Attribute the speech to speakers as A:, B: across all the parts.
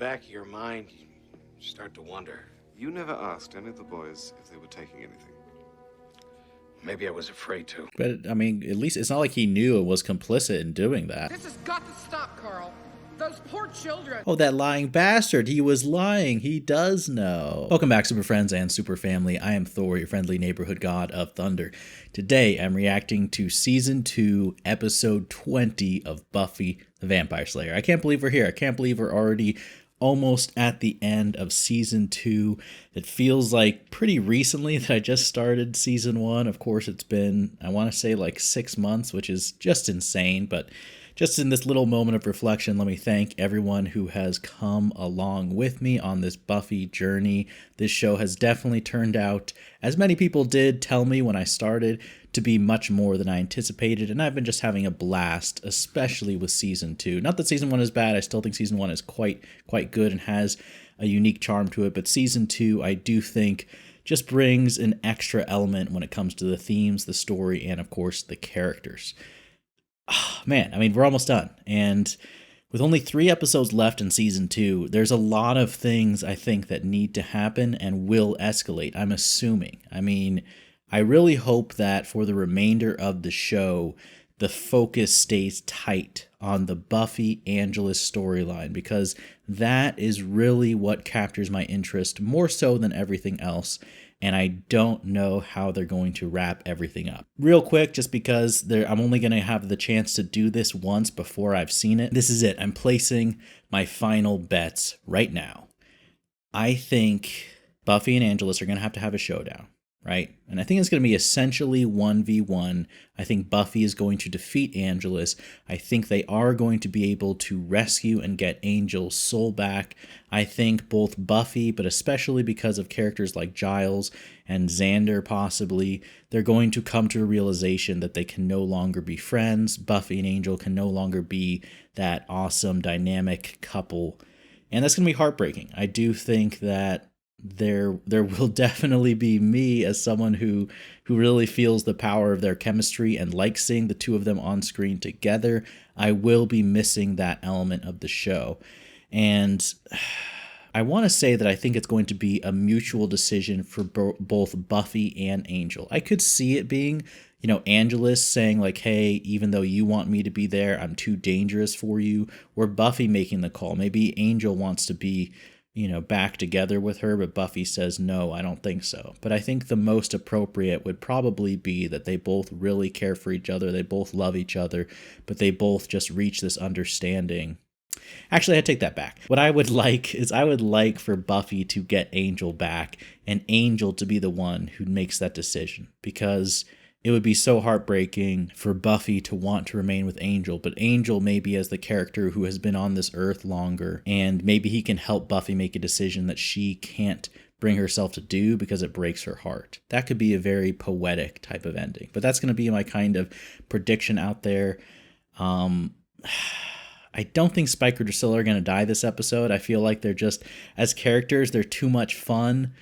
A: back of your mind, you start to wonder.
B: You never asked any of the boys if they were taking anything.
A: Maybe I was afraid to.
C: But, I mean, at least it's not like he knew it was complicit in doing that.
D: This has got to stop, Carl. Those poor children.
C: Oh, that lying bastard. He was lying. He does know. Welcome back, super friends and super family. I am Thor, your friendly neighborhood god of thunder. Today, I'm reacting to Season 2, Episode 20 of Buffy the Vampire Slayer. I can't believe we're here. I can't believe we're already almost at the end of Season 2. It feels like pretty recently that I just started Season 1. Of course, it's been, I want to say, like 6 months, which is just insane, but just in this little moment of reflection, let me thank everyone who has come along with me on this Buffy journey. This show has definitely turned out, as many people did tell me when I started, to be much more than I anticipated, and I've been just having a blast, especially with Season 2. Not that Season 1 is bad, I still think Season 1 is quite good and has a unique charm to it, but Season 2, I do think, just brings an extra element when it comes to the themes, the story, and of course, the characters. Oh, man, I mean, we're almost done, and with only 3 episodes left in Season 2, there's a lot of things I think that need to happen and will escalate, I'm assuming. I mean, I really hope that for the remainder of the show, the focus stays tight on the Buffy Angelus storyline, because that is really what captures my interest more so than everything else. And I don't know how they're going to wrap everything up. Real quick, just because I'm only going to have the chance to do this once before I've seen it. This is it. I'm placing my final bets right now. I think Buffy and Angelus are going to have a showdown, right? And I think it's going to be essentially 1v1. I think Buffy is going to defeat Angelus. I think they are going to be able to rescue and get Angel's soul back. I think both Buffy, but especially because of characters like Giles and Xander possibly, they're going to come to a realization that they can no longer be friends. Buffy and Angel can no longer be that awesome dynamic couple. And that's going to be heartbreaking. I do think that there will definitely be me as someone who really feels the power of their chemistry and likes seeing the two of them on screen together. I will be missing that element of the show. And I want to say that I think it's going to be a mutual decision for both Buffy and Angel. I could see it being, Angelus saying like, hey, even though you want me to be there, I'm too dangerous for you. Or Buffy making the call. Maybe Angel wants to be back together with her, but Buffy says, no, I don't think so. But I think the most appropriate would probably be that they both really care for each other, they both love each other, but they both just reach this understanding. Actually, I take that back. What I would like is I would like for Buffy to get Angel back and Angel to be the one who makes that decision, because it would be so heartbreaking for Buffy to want to remain with Angel, but Angel maybe as the character who has been on this earth longer, and maybe he can help Buffy make a decision that she can't bring herself to do because it breaks her heart. That could be a very poetic type of ending, but that's going to be my kind of prediction out there. I don't think Spike or Drusilla are going to die this episode. I feel like they're just, as characters, they're too much fun.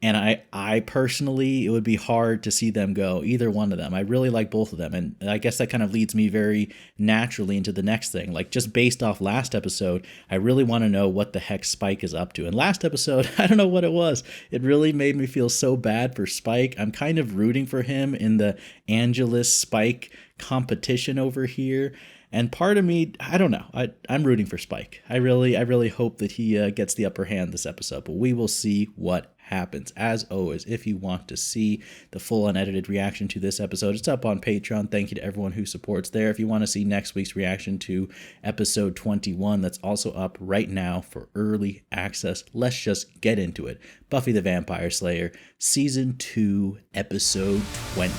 C: And I personally, it would be hard to see them go, either one of them. I really like both of them. And I guess that kind of leads me very naturally into the next thing. Like, just based off last episode, I really want to know what the heck Spike is up to. And last episode, I don't know what it was. It really made me feel so bad for Spike. I'm kind of rooting for him in the Angelus-Spike competition over here. And part of me, I don't know. I'm rooting for Spike. I really hope that he gets the upper hand this episode. But we will see what happens. As always, if you want to see the full unedited reaction to this episode, it's up on Patreon. Thank you to everyone who supports there. If you want to see next week's reaction to episode 21, that's also up right now for early access. Let's just get into it. Buffy the Vampire Slayer, Season 2, Episode 20.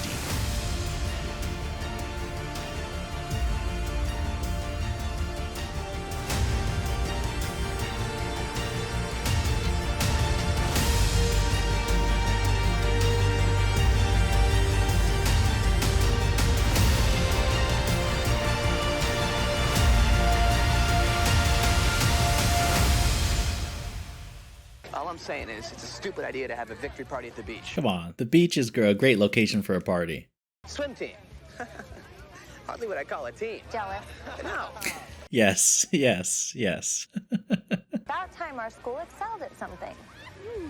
E: All I'm saying is, it's a stupid idea to have a victory party at the beach.
C: Come on, the beach is a great location for a party.
E: Swim team. Hardly what I call a team.
F: Jealous.
E: No.
C: Yes.
F: about time our school excelled at something.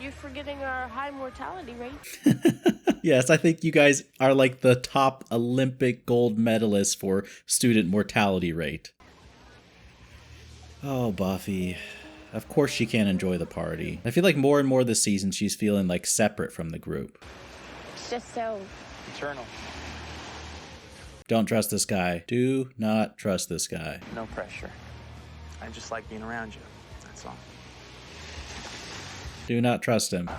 G: You're forgetting our high mortality rate.
C: Yes, I think you guys are like the top Olympic gold medalists for student mortality rate. Oh, Buffy. Of course she can't enjoy the party. I feel like more and more this season she's feeling like separate from the group.
F: It's just so
E: Eternal.
C: Don't trust this guy. Do not trust this guy.
E: No pressure. I just like being around you. That's all.
C: Do not trust him.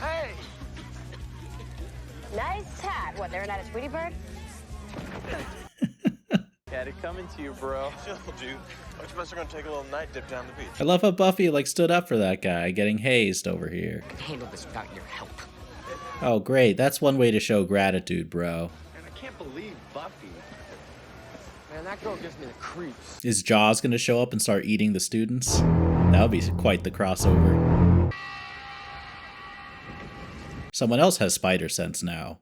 E: Hey!
F: nice hat. What, they're not a Tweety Bird?
E: Got it coming to you, bro.
H: Chill, dude. Much of us are gonna take a little night dip down the beach.
C: I love how Buffy like stood up for that guy getting hazed over here.
I: I can handle this without your help.
C: Oh great, that's one way to show gratitude, bro.
H: And I can't believe Buffy.
I: Man, that girl gives me the creeps.
C: Is Jaws gonna show up and start eating the students? That would be quite the crossover. Someone else has spider sense now.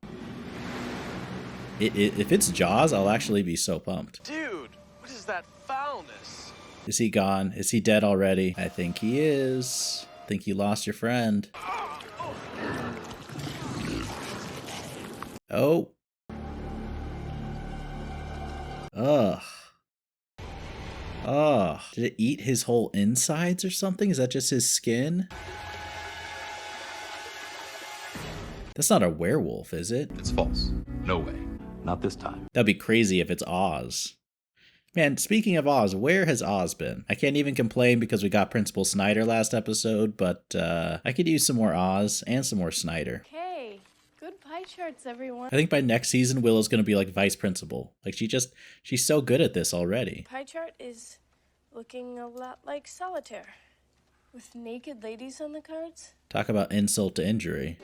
C: If it's Jaws, I'll actually be so pumped.
H: Dude, what is that foulness?
C: Is he gone? Is he dead already? I think he is. I think you lost your friend. Oh. Ugh. Ugh. Did it eat his whole insides or something? Is that just his skin? That's not a werewolf, is it?
J: It's false. No way. Not this time.
C: That'd be crazy if it's Oz. Man, speaking of Oz, where has Oz been? I can't even complain because we got Principal Snyder last episode, but I could use some more Oz and some more Snyder.
G: Okay, good pie charts, everyone.
C: I think by next season, Willow's going to be like vice principal. Like she's so good at this already.
G: Pie chart is looking a lot like solitaire. With naked ladies on the cards.
C: Talk about insult to injury.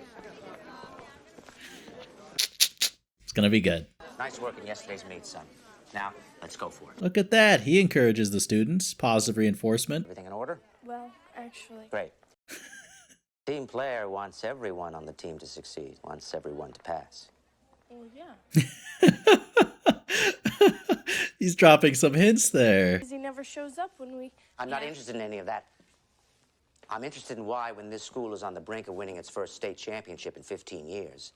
C: It's going to be good.
I: Nice work in yesterday's meet, son. Now, let's go for it.
C: Look at that. He encourages the students. Positive reinforcement.
I: Everything in order?
G: Well, actually.
I: Great. Team player wants everyone on the team to succeed, wants everyone to pass.
G: Well, yeah.
C: He's dropping some hints there.
G: Because he never shows up when we...
I: I'm not interested in any of that. I'm interested in why, when this school is on the brink of winning its first state championship in 15 years,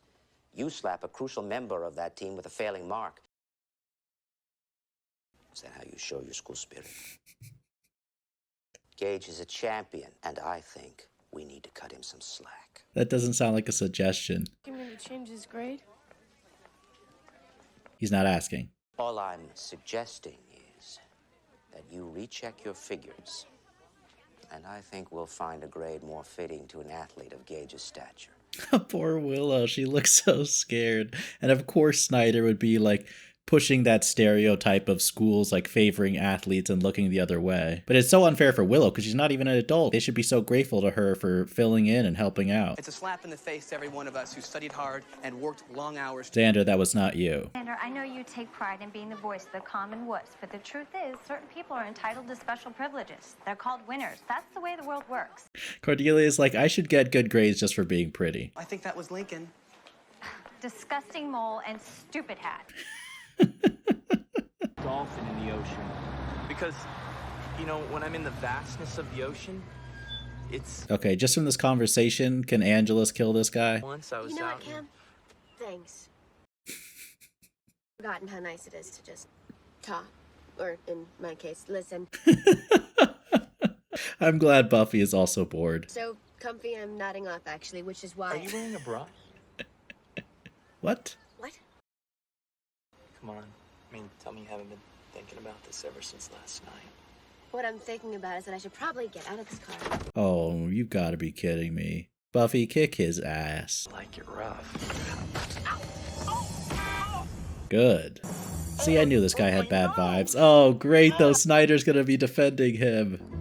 I: you slap a crucial member of that team with a failing mark. Is that how you show your school spirit? Gage is a champion, and I think we need to cut him some slack.
C: That doesn't sound like a suggestion.
G: You mean to change his grade?
C: He's not asking.
I: All I'm suggesting is that you recheck your figures, and I think we'll find a grade more fitting to an athlete of Gage's stature.
C: Poor Willow. She looks so scared. And of course Snyder would be like pushing that stereotype of schools like favoring athletes and looking the other way. But it's so unfair for Willow because she's not even an adult. They should be so grateful to her for filling in and helping out.
E: It's a slap in the face to every one of us who studied hard and worked long hours.
C: Xander, that was not you.
F: Xander, I know you take pride in being the voice of the common wuss, but the truth is, certain people are entitled to special privileges. They're called winners. That's the way the world works.
C: Cordelia's like, I should get good grades just for being pretty.
E: I think that was Lincoln.
F: Disgusting mole and stupid hat.
E: Dolphin in the ocean. Because, you know, when I'm in the vastness of the ocean, it's...
C: Okay, just from this conversation, can Angelus kill this guy?
E: Once I was
K: You know
E: out...
K: what, Cam? Thanks. Forgotten how nice it is to just talk. Or, in my case, listen.
C: I'm glad Buffy is also bored.
K: So comfy I'm nodding off, actually, which is why...
E: Are you wearing a bra?
C: What?
K: What?
E: Come on. I mean, tell me you haven't been thinking about this ever since last night.
K: What I'm thinking about is that I should probably get out of this car.
C: Oh, you've got to be kidding me. Buffy, kick his ass.
E: Like it rough.
C: Good. See, I knew this guy had bad vibes. Oh, great, though. Snyder's gonna be defending him.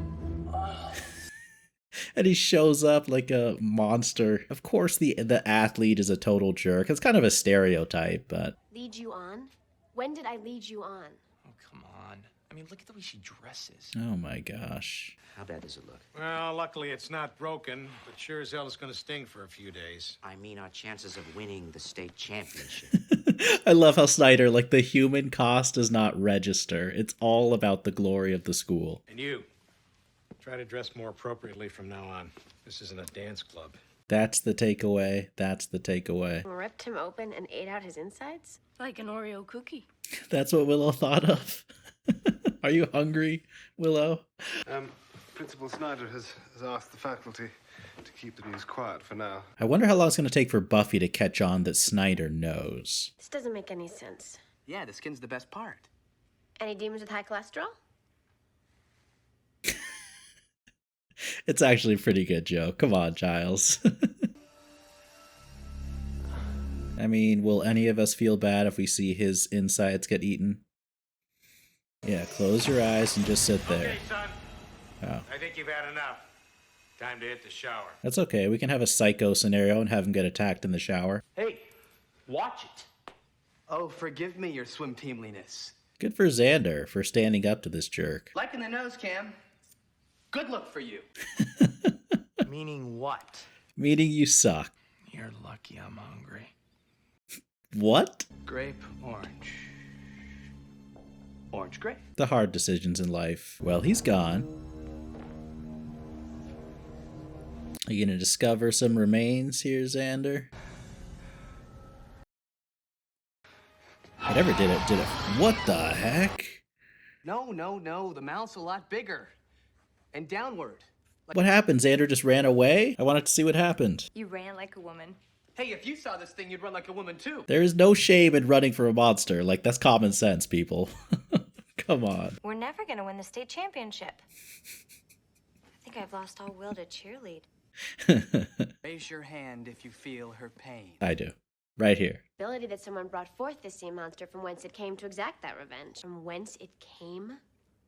C: And he shows up like a monster. Of course, the athlete is a total jerk. It's kind of a stereotype, but...
K: Lead you on? When did I lead you on?
E: Oh, come on. I mean, look at the way she dresses.
C: Oh my gosh.
I: How bad does it look?
A: Well, luckily it's not broken, but sure as hell it's gonna sting for a few days.
I: I mean our chances of winning the state championship.
C: I love how Snyder, like, the human cost does not register. It's all about the glory of the school.
A: And you, Try to dress more appropriately from now on. This isn't a dance club.
C: That's the takeaway. That's the takeaway.
K: Ripped him open and ate out his insides?
G: Like an Oreo cookie.
C: That's what Willow thought of. Are you hungry, Willow?
B: Principal Snyder has asked the faculty to keep the news quiet for now.
C: I wonder how long it's going to take for Buffy to catch on that Snyder knows.
K: This doesn't make any sense.
E: Yeah, the skin's the best part.
K: Any demons with high cholesterol?
C: It's actually a pretty good joke. Come on, Giles. I mean, will any of us feel bad if we see his insides get eaten? Yeah, close your eyes and just sit there.
A: Okay, son.
C: Oh.
A: I think you've had enough. Time to hit the shower.
C: That's okay. We can have a psycho scenario and have him get attacked in the shower.
E: Hey, watch it. Oh, forgive me your swim teamliness.
C: Good for Xander for standing up to this jerk.
E: Liking the nose, Cam. Good look for you. Meaning what?
C: Meaning you suck.
E: You're lucky I'm hungry.
C: What?
E: Grape, orange. Orange grape.
C: The hard decisions in life. Well, he's gone. Are you gonna discover some remains here, Xander? Whatever did it. What the heck?
E: No. The mouth's a lot bigger. And downward.
C: What happened? Xander just ran away? I wanted to see what happened.
F: You ran like a woman.
E: Hey, if you saw this thing, you'd run like a woman too.
C: There is no shame in running from a monster. Like, that's common sense, people. Come on.
F: We're never going to win the state championship. I think I've lost all will to cheerlead.
E: Raise your hand if you feel her pain.
C: I do. Right here.
K: Ability that someone brought forth this sea monster from whence it came to exact that revenge. From whence it came?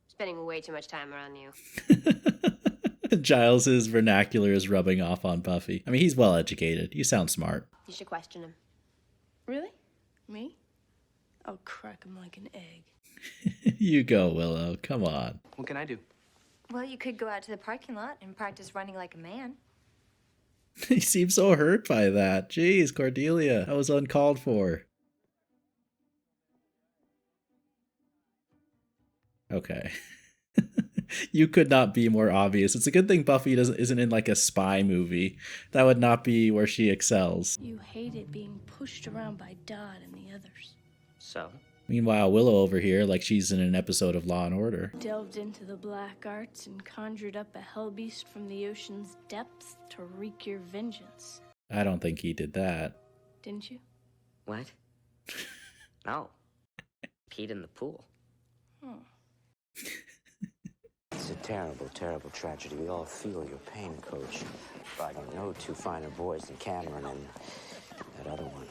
K: Spending way too much time around you.
C: Giles's vernacular is rubbing off on Buffy. I mean, he's well educated. You sound smart.
K: You should question him.
G: Really? Me? I'll crack him like an egg.
C: You go, Willow. Come on.
E: What can I do?
F: Well, you could go out to the parking lot and practice running like a man.
C: He seems so hurt by that. Jeez, Cordelia. That was uncalled for. Okay. You could not be more obvious. It's a good thing Buffy isn't in like a spy movie. That would not be where she excels.
G: You hated being pushed around by Dodd and the others.
E: So?
C: Meanwhile, Willow over here, like she's in an episode of Law and Order.
G: Delved into the black arts and conjured up a hell beast from the ocean's depths to wreak your vengeance.
C: I don't think he did that.
G: Didn't you?
I: What? No. Peed in the pool. It's a terrible, terrible tragedy. We all feel your pain, Coach. But I don't know two finer boys than Cameron and that other one.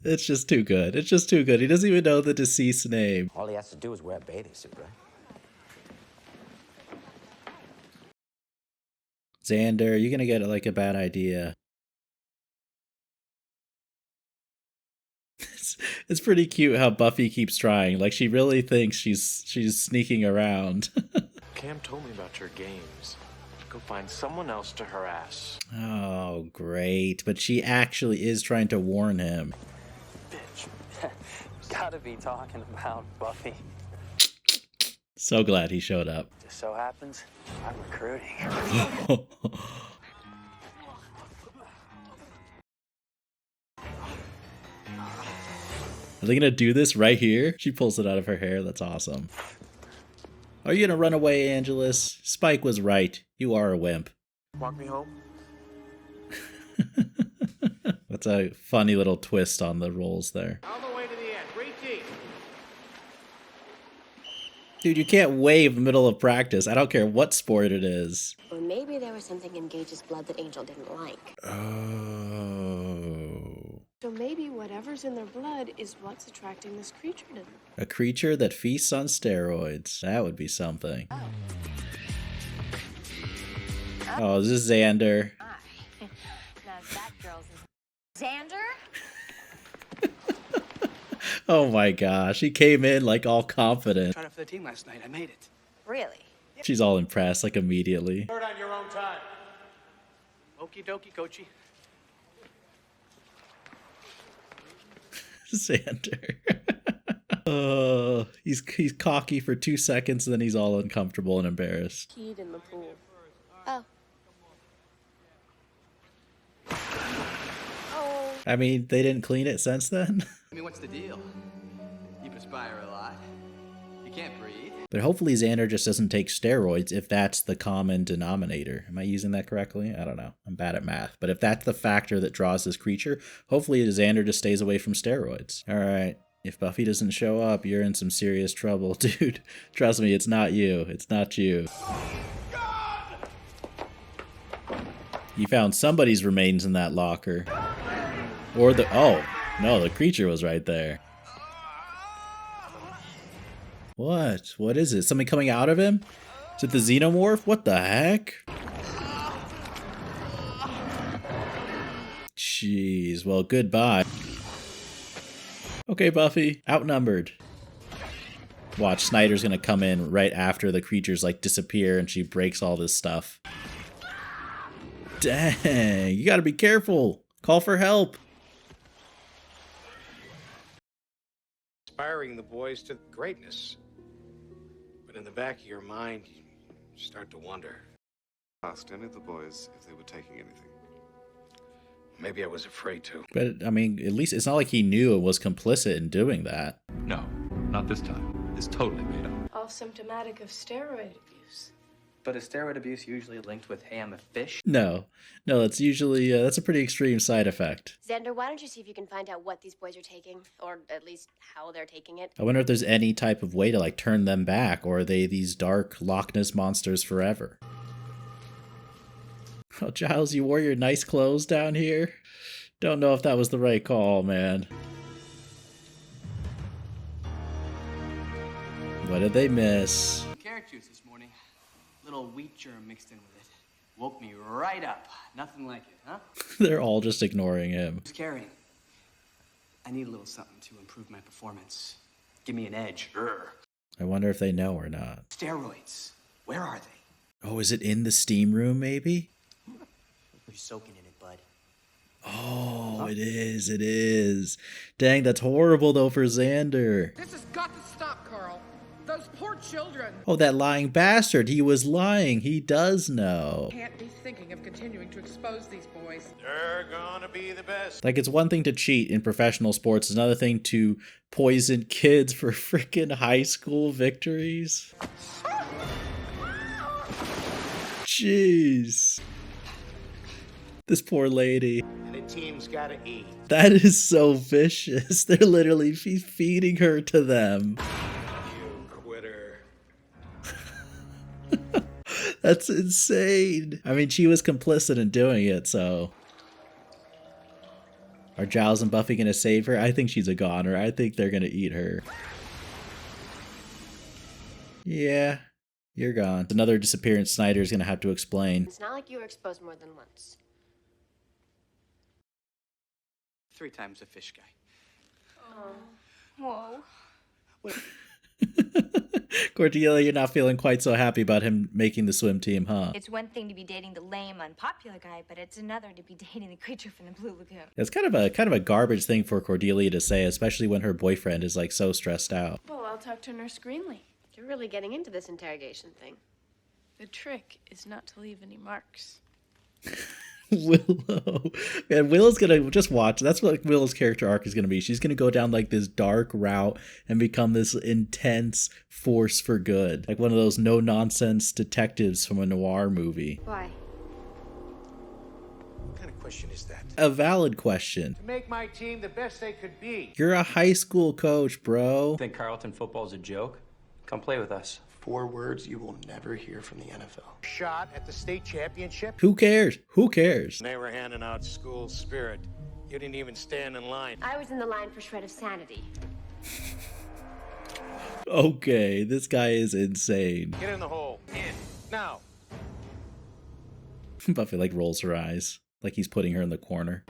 C: It's just too good. It's just too good. He doesn't even know the deceased name.
I: All he has to do is wear a bathing suit, right?
C: Xander, you're gonna get like a bad idea. It's pretty cute how Buffy keeps trying. Like she really thinks she's sneaking around.
H: Cam told me about your games. Go find someone else to harass.
C: Oh, great. But she actually is trying to warn him.
E: Bitch. Gotta be talking about Buffy.
C: So glad he showed up.
E: Just so happens, I'm recruiting.
C: Are they gonna do this right here? She pulls it out of her hair. That's awesome. Are you gonna run away, Angelus? Spike was right. You are a wimp.
H: Walk me home?
C: That's a funny little twist on the roles there.
A: All the way to the end. Great team.
C: Dude, you can't wave in the middle of practice. I don't care what sport it is.
K: Or maybe there was something in Gage's blood that Angel didn't like.
C: Oh.
G: So maybe whatever's in their blood is what's attracting this creature to them.
C: A creature that feasts on steroids. That would be something. Oh, this is Xander.
F: Now that girl's Xander?
C: Oh my gosh, he came in like all confident.
E: Tried out for the team last night. I made it.
F: Really?
C: She's all impressed, like immediately.
A: Third on your own time.
E: Okie dokie, coachy.
C: Xander. He's cocky for 2 seconds, and then he's all uncomfortable and embarrassed.
G: Peed in the pool.
K: Oh.
C: I mean, they didn't clean it since then.
E: I mean, what's the deal? You perspire a lot. You can't breathe.
C: But hopefully Xander just doesn't take steroids if that's the common denominator. Am I using that correctly? I don't know. I'm bad at math. But if that's the factor that draws this creature, hopefully Xander just stays away from steroids. All right. If Buffy doesn't show up, you're in some serious trouble, dude. Trust me, it's not you. It's not you. You found somebody's remains in that locker. Or the... Oh, no, the creature was right there. What? What is it? Something coming out of him? Is it the xenomorph? What the heck? Jeez, well, goodbye. Okay, Buffy, outnumbered. Watch, Snyder's gonna come in right after the creatures like disappear and she breaks all this stuff. Dang, you gotta be careful. Call for help.
A: Inspiring the boys to greatness. But in the back of your mind, you start to wonder.
B: Asked any of the boys if they were taking anything.
A: Maybe I was afraid to.
C: But, I mean, at least it's not like he knew and was complicit in doing that.
J: No, not this time. It's totally made up.
G: All symptomatic of steroid abuse.
E: But is steroid abuse usually linked with, hey, I'm a fish?
C: No, that's usually, that's a pretty extreme side effect.
K: Xander, why don't you see if you can find out what these boys are taking? Or at least how they're taking it?
C: I wonder if there's any type of way to, like, turn them back, or are they these dark Loch Ness monsters forever? Oh, Giles, you wore your nice clothes down here? Don't know if that was the right call, man. What did they miss?
E: Carrot juice this morning. Little wheat germ mixed in with it. Woke me right up. Nothing like it, huh?
C: They're all just ignoring him.
E: Who's carrying? I need a little something to improve my performance. Give me an edge. Urgh.
C: I wonder if they know or not.
E: Steroids. Where are they?
C: Oh, is it in the steam room, maybe?
E: You're soaking in it, bud.
C: Oh, it is, it is. Dang, that's horrible, though, for Xander.
D: This has got to stop, Carl. Those poor children.
C: Oh, that lying bastard. He was lying. He does know.
D: Can't be thinking of continuing to expose these boys.
A: They're gonna be the best.
C: Like, it's one thing to cheat in professional sports. It's another thing to poison kids for freaking high school victories. Jeez. This poor lady.
A: And the team's gotta eat.
C: That is so vicious. They're literally feeding her to them.
A: You quitter.
C: That's insane. I mean, she was complicit in doing it, so... Are Giles and Buffy gonna save her? I think she's a goner. I think they're gonna eat her. Yeah, you're gone. Another disappearance Snyder's gonna have to explain.
K: It's not like you were exposed more than once.
E: 3 times a fish guy.
G: Whoa.
C: Cordelia, you're not feeling quite so happy about him making the swim team, huh?
F: It's one thing to be dating the lame, unpopular guy, but it's another to be dating the creature from the Blue Lagoon.
C: It's kind of a garbage thing for Cordelia to say, especially when her boyfriend is like so stressed out.
G: Well, I'll talk to Nurse Greenlee.
K: You're really getting into this interrogation thing.
G: The trick is not to leave any marks.
C: Willow. And Willow's gonna just watch. That's what Willow's character arc is gonna be. She's gonna go down like this dark route and become this intense force for good. Like one of those no-nonsense detectives from a noir movie.
K: Why?
A: What kind of question is that?
C: A valid question.
A: To make my team the best they could be.
C: You're a high school coach, bro.
E: Think Carlton football's a joke? Come play with us.
L: 4 words you will never hear from the NFL.
A: Shot at the state championship.
C: Who cares? Who cares?
A: They were handing out school spirit. You didn't even stand in line.
K: I was in the line for shred of sanity.
C: Okay, this guy is insane.
A: Get in the hole. In. Now.
C: Buffy like rolls her eyes, like he's putting her in the corner.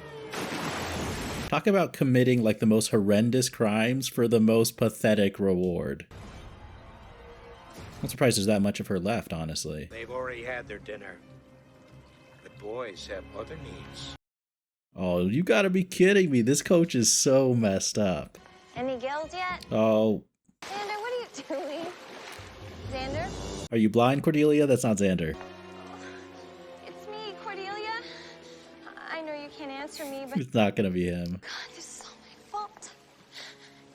C: Talk about committing like the most horrendous crimes for the most pathetic reward. I'm surprised there's that much of her left, honestly.
A: They've already had their dinner. But boys have other needs.
C: Oh, you gotta be kidding me. This coach is so messed up.
F: Any gills yet?
C: Oh,
K: Xander, what are you doing? Xander?
C: Are you blind, Cordelia? That's not Xander.
F: It's me, Cordelia. I know you can't answer me, but
C: It's not gonna be him.
F: God, this is all my fault.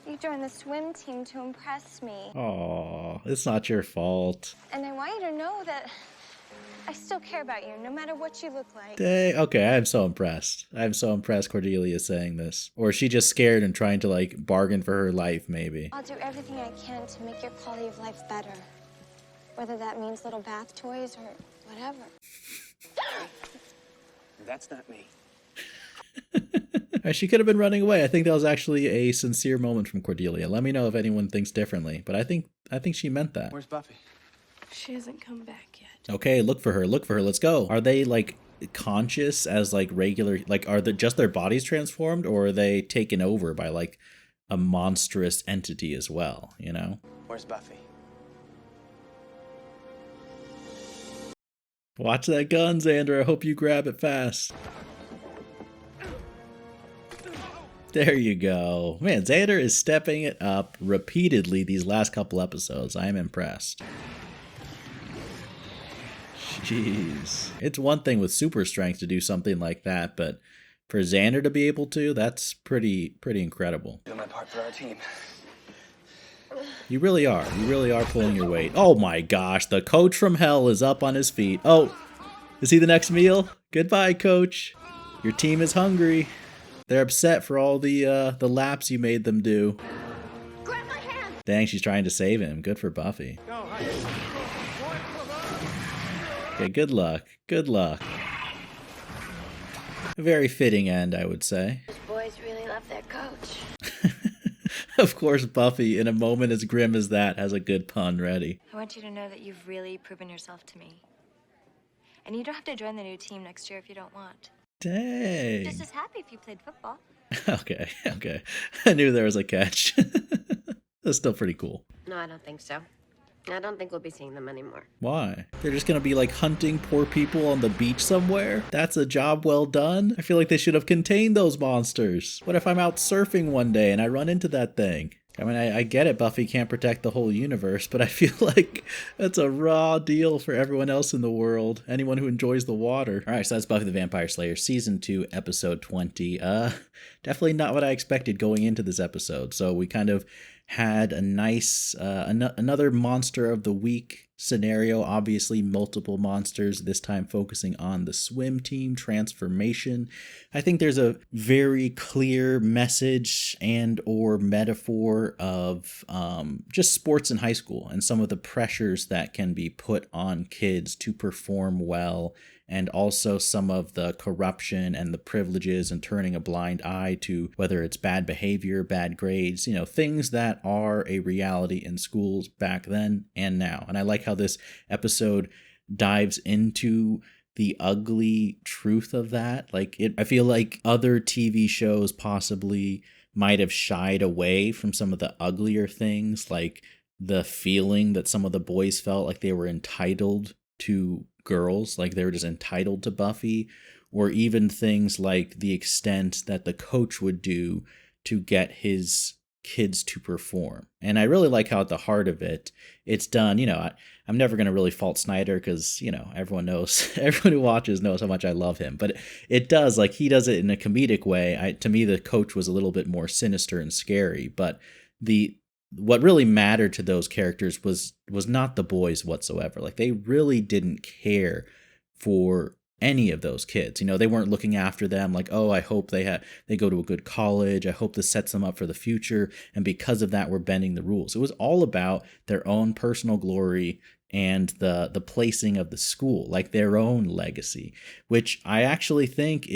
F: You joined the swim team to impress me.
C: Aw, it's not your fault.
F: And I want you to know that I still care about you, no matter what you look like.
C: Dang. Okay, I'm so impressed. I'm so impressed Cordelia is saying this. Or is she just scared and trying to, like, bargain for her life, maybe?
F: I'll do everything I can to make your quality of life better. Whether that means little bath toys or whatever.
I: That's not me.
C: She could have been running away. I think that was actually a sincere moment from Cordelia. Let me know if anyone thinks differently, but I think she meant that.
B: Where's Buffy?
G: She hasn't come back yet.
C: Okay, look for her, let's go. Are they, like, conscious as, like, regular, like, are just their bodies transformed, or are they taken over by, like, a monstrous entity as well, you know?
I: Where's Buffy?
C: Watch that gun, Xander. I hope you grab it fast. There you go. Man, Xander is stepping it up repeatedly these last couple episodes. I am impressed. Jeez. It's one thing with super strength to do something like that, but for Xander to be able to, that's pretty incredible.
I: Doing my part for our team.
C: You really are. You really are pulling your weight. Oh my gosh, the coach from hell is up on his feet. Oh, is he the next meal? Goodbye, coach. Your team is hungry. They're upset for all the laps you made them do.
K: Grab my hand!
C: Dang, she's trying to save him. Good for Buffy. Okay, good luck. Good luck. A very fitting end, I would say.
K: Those boys really love their coach.
C: Of course, Buffy, in a moment as grim as that, has a good pun ready.
F: I want you to know that you've really proven yourself to me. And you don't have to join the new team next year if you don't want.
C: Dang.
F: Just as happy if you played football.
C: Okay. I knew there was a catch. That's still pretty cool.
K: No, I don't think so. I don't think we'll be seeing them anymore.
C: Why? They're just gonna be like hunting poor people on the beach somewhere? That's a job well done? I feel like they should have contained those monsters. What if I'm out surfing one day and I run into that thing? I mean, I get it, Buffy can't protect the whole universe, but I feel like that's a raw deal for everyone else in the world. Anyone who enjoys the water. All right, so that's Buffy the Vampire Slayer, Season 2, Episode 20. Definitely not what I expected going into this episode. So we kind of had a nice, another Monster of the Week scenario. Obviously, multiple monsters, this time focusing on the swim team transformation. I think there's a very clear message and or metaphor of just sports in high school and some of the pressures that can be put on kids to perform well, and also some of the corruption and the privileges and turning a blind eye to whether it's bad behavior, bad grades, you know, things that are a reality in schools back then and now. And I like how this episode dives into the ugly truth of that. Like, I feel like other TV shows possibly might have shied away from some of the uglier things, like the feeling that some of the boys felt like they were entitled to girls, like they were just entitled to Buffy, or even things like the extent that the coach would do to get his kids to perform. And I really like how at the heart of it, it's done, you know, I'm never going to really fault Snyder because, you know, everyone who watches knows how much I love him, but it does, like, he does it in a comedic way. To me, the coach was a little bit more sinister and scary, but what really mattered to those characters was not the boys whatsoever. Like, they really didn't care for any of those kids. You know, they weren't looking after them like, oh, I hope they go to a good college. I hope this sets them up for the future. And because of that, we're bending the rules. It was all about their own personal glory and the placing of the school, like their own legacy, which I actually think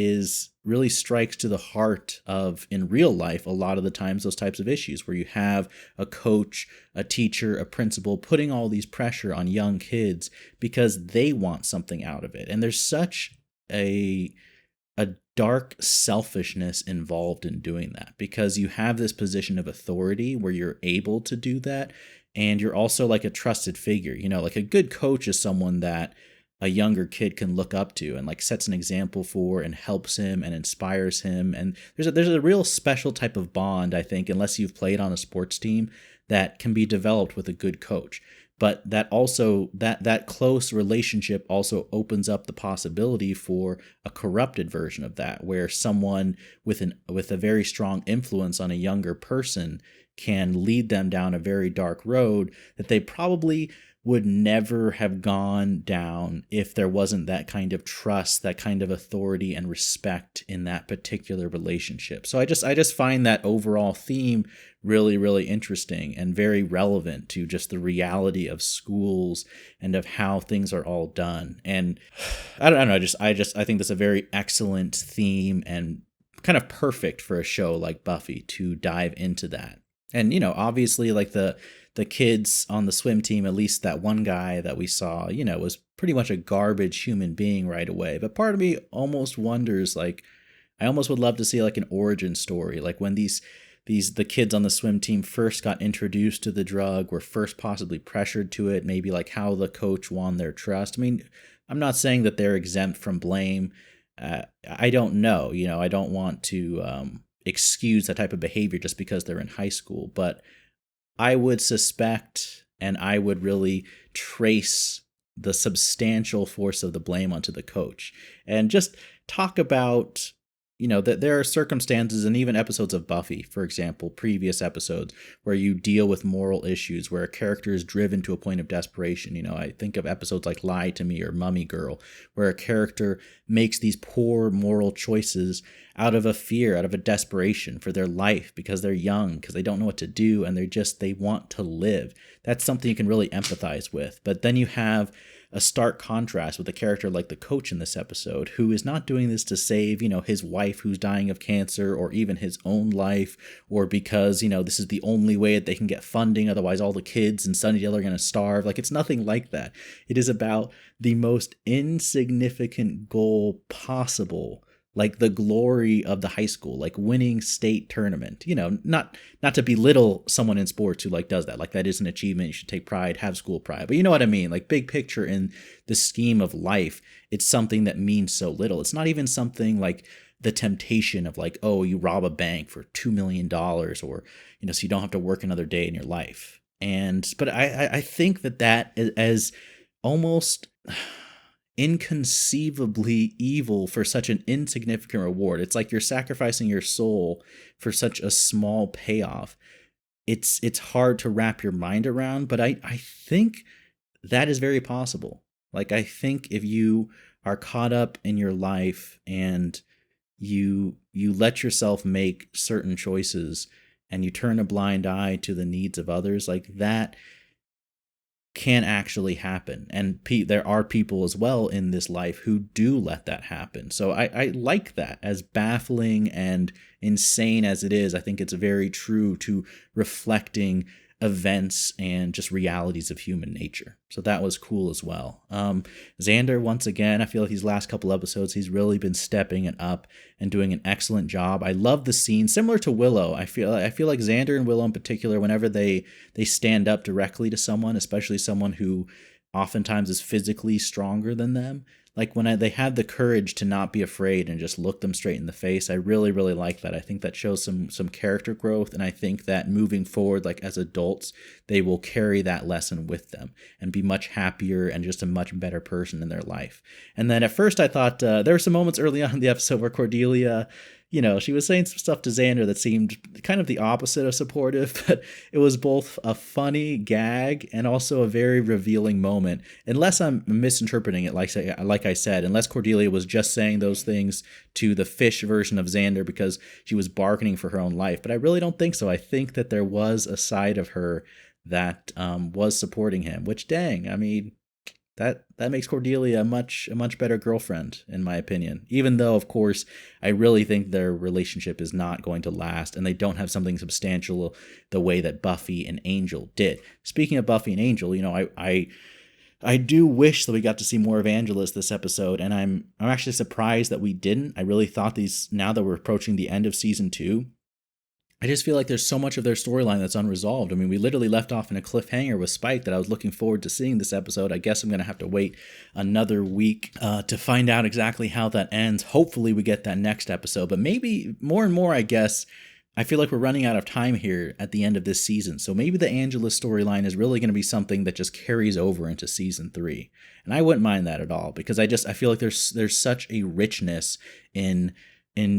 C: really strikes to the heart of, in real life, a lot of the times, those types of issues where you have a coach, a teacher, a principal putting all these pressure on young kids because they want something out of it. And there's such a dark selfishness involved in doing that, because you have this position of authority where you're able to do that. And you're also like a trusted figure, you know, like a good coach is someone that a younger kid can look up to and like sets an example for and helps him and inspires him. And there's a real special type of bond, I think, unless you've played on a sports team, that can be developed with a good coach. But that also that close relationship also opens up the possibility for a corrupted version of that, where someone with a very strong influence on a younger person can lead them down a very dark road that they probably would never have gone down if there wasn't that kind of trust, that kind of authority and respect in that particular relationship. So I just find that overall theme really, really interesting and very relevant to just the reality of schools and of how things are all done. And I don't know, I think that's a very excellent theme and kind of perfect for a show like Buffy to dive into that. And, you know, obviously like the kids on the swim team, at least that one guy that we saw, you know, was pretty much a garbage human being right away. But part of me almost wonders, like, I almost would love to see like an origin story, like when the kids on the swim team first got introduced to the drug, were first possibly pressured to it, maybe like how the coach won their trust. I mean, I'm not saying that they're exempt from blame. I don't know, you know, I don't want to excuse that type of behavior just because they're in high school, but I would suspect and I would really trace the substantial force of the blame onto the coach and just talk about, you know, that there are circumstances and even episodes of Buffy, for example, previous episodes where you deal with moral issues, where a character is driven to a point of desperation. You know, I think of episodes like Lie to Me or Mummy Girl, where a character makes these poor moral choices out of a fear, out of a desperation for their life because they're young, because they don't know what to do, and they want to live. That's something you can really empathize with. But then you have a stark contrast with a character like the coach in this episode, who is not doing this to save, you know, his wife who's dying of cancer, or even his own life, or because, you know, this is the only way that they can get funding, otherwise all the kids in Sunnydale are going to starve. Like, it's nothing like that. It is about the most insignificant goal possible, like the glory of the high school, like winning state tournament. You know, not to belittle someone in sports who like does that. Like, that is an achievement. You should take pride, have school pride. But you know what I mean? Like, big picture in the scheme of life, it's something that means so little. It's not even something like the temptation of like, oh, you rob a bank for $2 million, or, you know, so you don't have to work another day in your life. But I think that as almost inconceivably evil for such an insignificant reward. It's like you're sacrificing your soul for such a small payoff. It's hard to wrap your mind around, but I think that is very possible. Like, I think if you are caught up in your life and you let yourself make certain choices and you turn a blind eye to the needs of others, like that can actually happen. And there are people as well in this life who do let that happen. So I like that. As baffling and insane as it is, I think it's very true to reflecting events and just realities of human nature. So that was cool as well. Xander, once again, I feel like these last couple episodes, he's really been stepping it up and doing an excellent job. I love the scene, similar to Willow. I feel like Xander and Willow in particular, whenever they stand up directly to someone, especially someone who oftentimes is physically stronger than them, like when they have the courage to not be afraid and just look them straight in the face, I really, really like that. I think that shows some character growth, and I think that moving forward, like as adults, they will carry that lesson with them and be much happier and just a much better person in their life. And then at first I thought there were some moments early on in the episode where Cordelia, you know, she was saying some stuff to Xander that seemed kind of the opposite of supportive, but it was both a funny gag and also a very revealing moment. Unless I'm misinterpreting it, like I said, unless Cordelia was just saying those things to the fish version of Xander because she was bargaining for her own life. But I really don't think so. I think that there was a side of her that was supporting him, which, dang, I mean, that makes Cordelia a much better girlfriend, in my opinion. Even though, of course, I really think their relationship is not going to last, and they don't have something substantial the way that Buffy and Angel did. Speaking of Buffy and Angel, you know, I do wish that we got to see more of Angelus this episode, and I'm actually surprised that we didn't. I really thought now that we're approaching the end of season 2, I just feel like there's so much of their storyline that's unresolved. I mean, we literally left off in a cliffhanger with Spike that I was looking forward to seeing this episode. I guess I'm going to have to wait another week to find out exactly how that ends. Hopefully we get that next episode, but maybe more and more, I guess, I feel like we're running out of time here at the end of this season. So maybe the Angela storyline is really going to be something that just carries over into season 3. And I wouldn't mind that at all, because I feel like there's such a richness in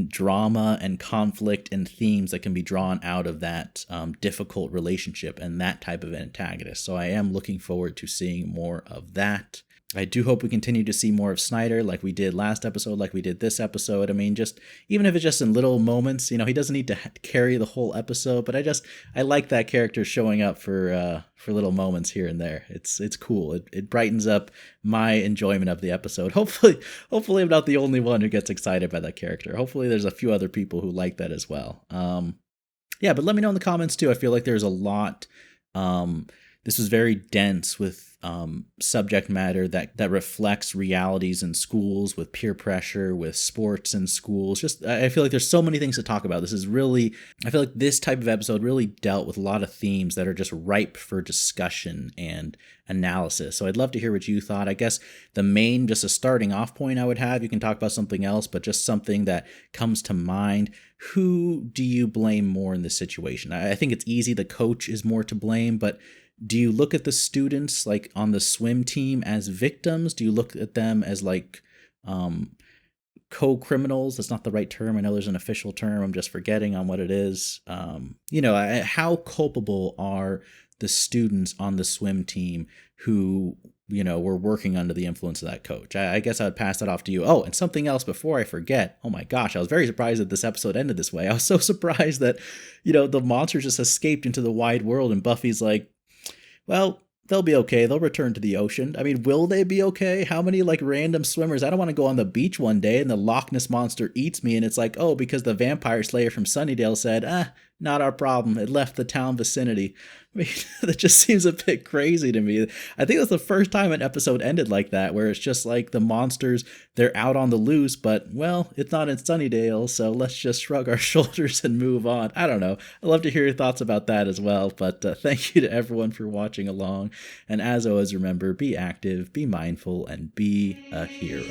C: drama and conflict and themes that can be drawn out of that difficult relationship and that type of antagonist. So I am looking forward to seeing more of that. I do hope we continue to see more of Snyder like we did last episode, like we did this episode. I mean, just even if it's just in little moments, he doesn't need to carry the whole episode, but I like that character showing up for little moments here and there. It's cool. It brightens up my enjoyment of the episode. Hopefully I'm not the only one who gets excited by that character. Hopefully there's a few other people who like that as well. Yeah, but let me know in the comments too. I feel like there's a lot. This was very dense with subject matter that reflects realities in schools, with peer pressure, with sports in schools. I feel like there's so many things to talk about. I feel like this type of episode really dealt with a lot of themes that are just ripe for discussion and analysis. So I'd love to hear what you thought. I guess the main, just a starting off point I would have, you can talk about something else, but just something that comes to mind. Who do you blame more in this situation? I think it's easy. The coach is more to blame, but do you look at the students like on the swim team as victims? Do you look at them as like co-criminals? That's not the right term. I know there's an official term. I'm just forgetting on what it is. How culpable are the students on the swim team who, were working under the influence of that coach? I guess I would pass that off to you. Oh, and something else before I forget. Oh my gosh, I was very surprised that this episode ended this way. I was so surprised that, the monsters just escaped into the wide world and Buffy's like, well, they'll be okay. They'll return to the ocean. I mean, will they be okay? How many random swimmers? I don't want to go on the beach one day and the Loch Ness monster eats me and it's like, oh, because the vampire slayer from Sunnydale said, not our problem. It left the town vicinity. I mean, that just seems a bit crazy to me. I think that's the first time an episode ended like that, where it's just like the monsters, they're out on the loose, but, well, it's not in Sunnydale, so let's just shrug our shoulders and move on. I don't know. I'd love to hear your thoughts about that as well, but thank you to everyone for watching along. And as always, remember, be active, be mindful, and be a hero.